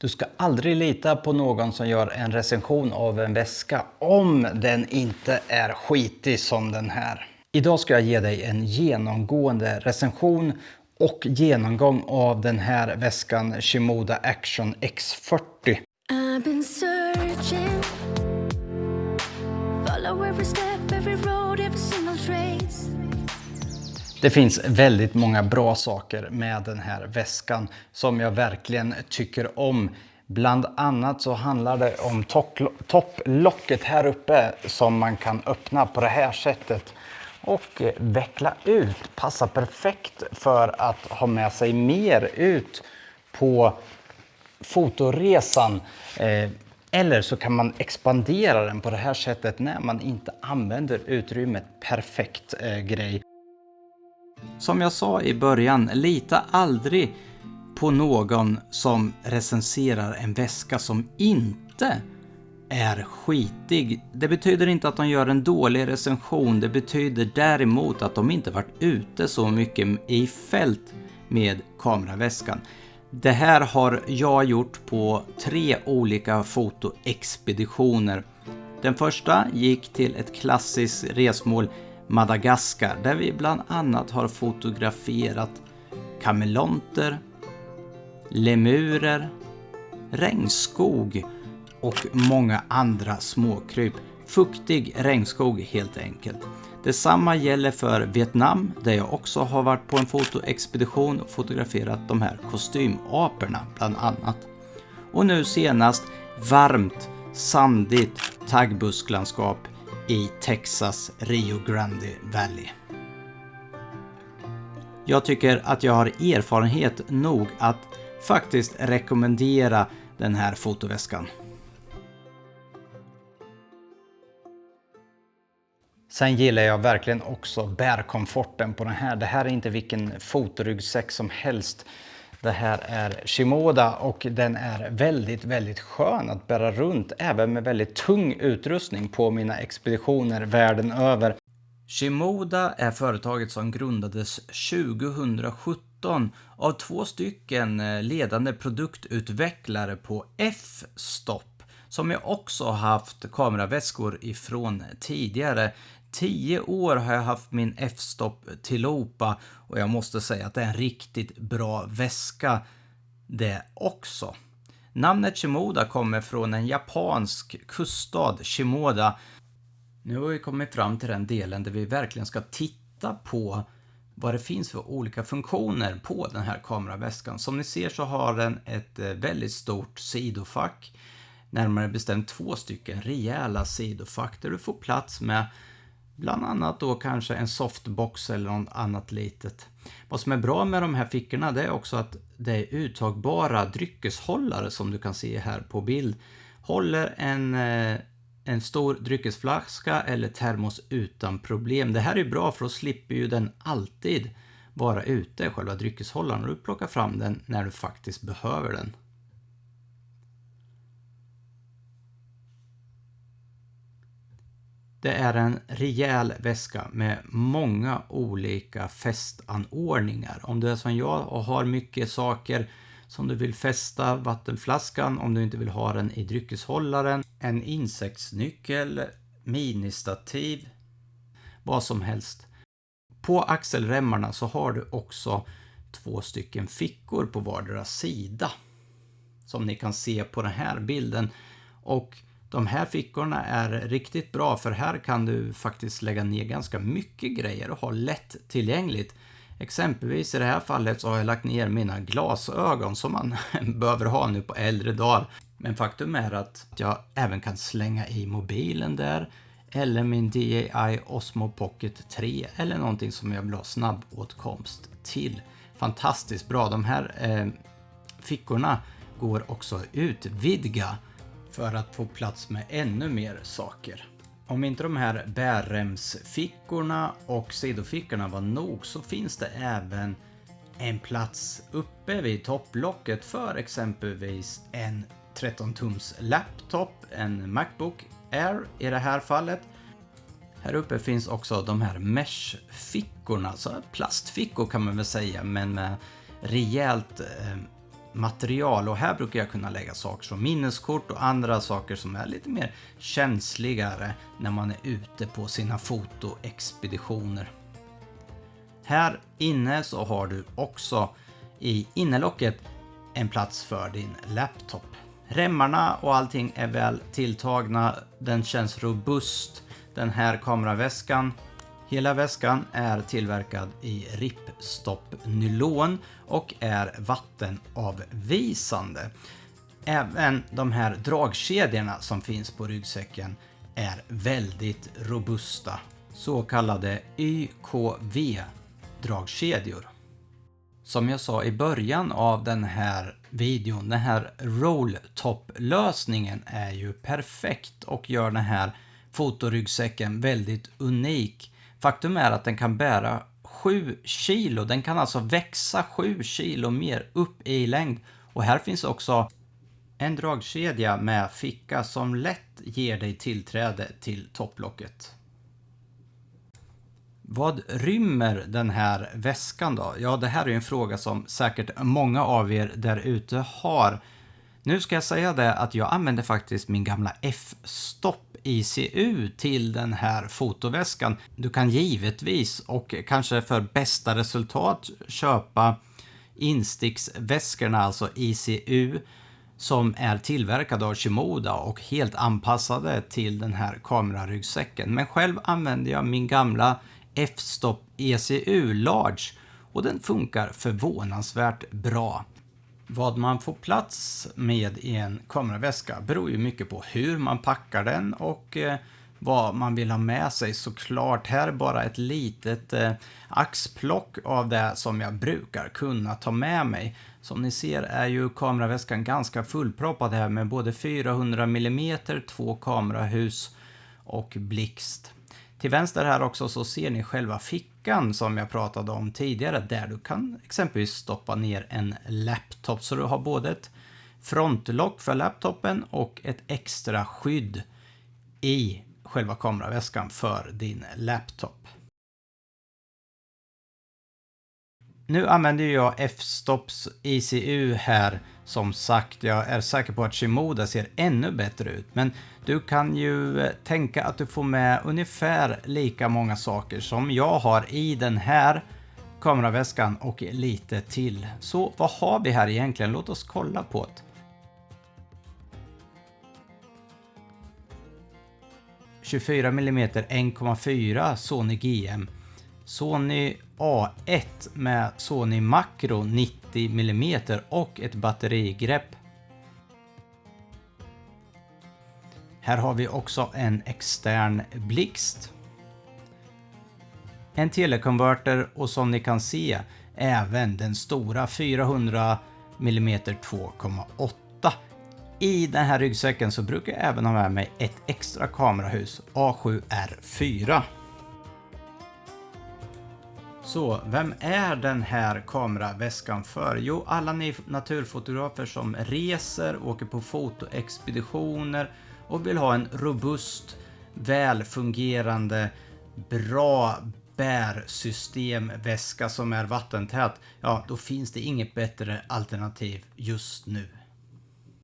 Du ska aldrig lita på någon som gör en recension av en väska om den inte är skitig som den här. Idag ska jag ge dig en genomgående recension och genomgång av den här väskan Shimoda Action X40. I've been searching, follow every step, every road, every single trace. Det finns väldigt många bra saker med den här väskan som jag verkligen tycker om. Bland annat så handlar det om topplocket här uppe som man kan öppna på det här sättet och veckla ut. Passar perfekt för att ha med sig mer ut på fotoresan. Eller så kan man expandera den på det här sättet när man inte använder utrymmet. Perfekt grej. Som jag sa i början, lita aldrig på någon som recenserar en väska som inte är skitig. Det betyder inte att de gör en dålig recension, det betyder däremot att de inte varit ute så mycket i fält med kameraväskan. Det här har jag gjort på 3 olika fotoexpeditioner. Den första gick till ett klassiskt resmål, Madagaskar, där vi bland annat har fotograferat kameleonter, lemurer, regnskog och många andra småkryp. Fuktig regnskog helt enkelt. Detsamma gäller för Vietnam, där jag också har varit på en fotoexpedition och fotograferat de här kostymaperna bland annat. Och nu senast varmt, sandigt taggbusklandskap i Texas Rio Grande Valley. Jag tycker att jag har erfarenhet nog att faktiskt rekommendera den här fotoväskan. Sen gillar jag verkligen också bärkomforten på den här. Det här är inte vilken fotoryggsäck som helst. Det här är Shimoda och den är väldigt skön att bära runt även med väldigt tung utrustning på mina expeditioner världen över. Shimoda är företaget som grundades 2017 av 2 stycken ledande produktutvecklare på F-Stop som jag också har haft kameraväskor ifrån tidigare. 10 år har jag haft min F-Stop Tilopa och jag måste säga att det är en riktigt bra väska det också. Namnet Shimoda kommer från en japansk kuststad, Shimoda. Nu har vi kommit fram till den delen där vi verkligen ska titta på vad det finns för olika funktioner på den här kameraväskan. Som ni ser så har den ett väldigt stort sidofack. Närmare bestämt 2 stycken rejäla sidofack där du får plats med bland annat då kanske en softbox eller något annat litet. Vad som är bra med de här fickorna det är också att det är uttagbara dryckeshållare som du kan se här på bild. Håller en stor dryckesflaska eller termos utan problem. Det här är bra för då slipper ju den alltid vara ute, själva dryckeshållaren, och du plockar fram den när du faktiskt behöver den. Det är en rejäl väska med många olika fästanordningar. Om du är som jag och har mycket saker som du vill fästa vattenflaskan, om du inte vill ha den i dryckeshållaren, en insektsnyckel, ministativ, vad som helst. På axelremmarna så har du också 2 stycken fickor på vardera sida som ni kan se på den här bilden. Och de här fickorna är riktigt bra för här kan du faktiskt lägga ner ganska mycket grejer och ha lätt tillgängligt. Exempelvis i det här fallet så har jag lagt ner mina glasögon som man behöver ha nu på äldre dagar. Men faktum är att jag även kan slänga i mobilen där eller min DJI Osmo Pocket 3 eller någonting som jag vill ha snabb åtkomst till. Fantastiskt bra. De här fickorna går också utvidga för att få plats med ännu mer saker. Om inte de här bärremsfickorna och sidofickorna var nog så finns det även en plats uppe vid topplocket för exempelvis en 13-tums laptop, en Macbook Air i det här fallet. Här uppe finns också de här mesh-fickorna, så plastfickor kan man väl säga, men med rejält material, och här brukar jag kunna lägga saker som minneskort och andra saker som är lite mer känsligare när man är ute på sina fotoexpeditioner. Här inne så har du också i innerlocket en plats för din laptop. Remmarna och allting är väl tilltagna, den känns robust, den här kameraväskan. Hela väskan är tillverkad i ripstop nylon och är vattenavvisande. Även de här dragkedjorna som finns på ryggsäcken är väldigt robusta. Så kallade YKV-dragkedjor. Som jag sa i början av den här videon, den här roll-top-lösningen är ju perfekt och gör den här fotoryggsäcken väldigt unik. Faktum är att den kan bära 7 kilo, den kan alltså växa 7 kilo mer upp i längd. Och här finns också en dragkedja med ficka som lätt ger dig tillträde till topplocket. Vad rymmer den här väskan då? Ja, det här är en fråga som säkert många av er där ute har. Nu ska jag säga det att jag använder faktiskt min gamla F-stop ICU till den här fotoväskan. Du kan givetvis och kanske för bästa resultat köpa insticksväskorna, alltså ICU, som är tillverkade av Shimoda och helt anpassade till den här kameraryggsäcken. Men själv använder jag min gamla F-stop ECU Large och den funkar förvånansvärt bra. Vad man får plats med i en kameraväska beror ju mycket på hur man packar den och vad man vill ha med sig. Såklart här bara ett litet axplock av det som jag brukar kunna ta med mig. Som ni ser är ju kameraväskan ganska fullproppad här med både 400 mm, 2 kamerahus och blixt. Till vänster här också så ser ni själva fickan som jag pratade om tidigare, där du kan exempelvis stoppa ner en laptop, så du har både ett frontlock för laptopen och ett extra skydd i själva kameraväskan för din laptop. Nu använder jag F-stops ICU här. Som sagt, jag är säker på att Shimoda ser ännu bättre ut. Men du kan ju tänka att du får med ungefär lika många saker som jag har i den här kameraväskan och lite till. Så vad har vi här egentligen? Låt oss kolla på det. 24 mm 1,4 Sony GM. Sony A1 med Sony Macro 90 mm och ett batterigrepp. Här har vi också en extern blixt. En telekonverter och som ni kan se även den stora 400 mm 2,8. I den här ryggsäcken så brukar jag även ha med mig ett extra kamerahus A7R4. Så, vem är den här kameraväskan för? Jo, alla ni naturfotografer som reser, åker på fotoexpeditioner och vill ha en robust, välfungerande, bra bärsystemväska som är vattentät. Ja, då finns det inget bättre alternativ just nu.